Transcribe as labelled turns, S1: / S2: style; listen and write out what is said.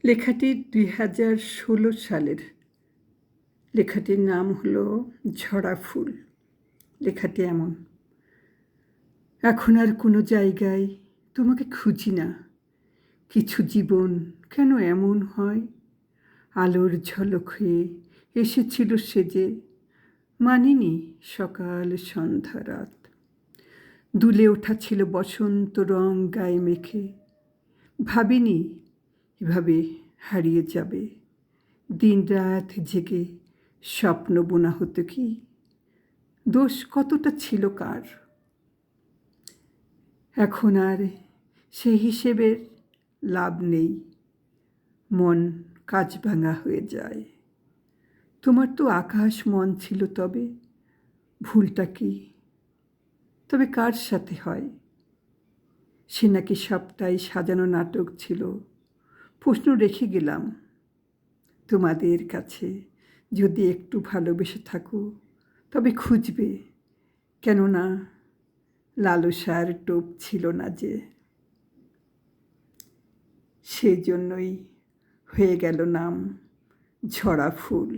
S1: লেখাটি 2016 সালের। লেখাটির নাম হলো ঝরা ফুল। লেখাটি এমন: এখন আর কোনো জায়গায় তোমাকে খুঁজি না। কিছু জীবন কেন এমন হয়? আলোর ঝলক হয়ে এসেছিল সেজে, মানিনি সকাল সন্ধ্যা রাত। দুলে ওঠা ছিল বসন্ত রং গায়ে মেখে। ভাবিনি এভাবে হারিয়ে যাবে। দিন রাত জেগে স্বপ্ন বোনা হতো কি? দোষ কতটা ছিল কার? এখন আর সেই হিসেবের লাভ নেই। মন কাঁচভাঙা হয়ে যায়। তোমার তো আকাশ মন ছিল তবে। ভুলটা কি তবে কার সাথে হয়? সে নাকি সবটাই সাজানো নাটক ছিল। প্রশ্ন রেখে গেলাম তোমাদের কাছে, যদি একটু ভালোবেসে থাকো তবে খুঁজবে। কেননা লালসার টোপ ছিল না যে, সেজন্যই হয়ে গেল নাম ঝরা ফুল।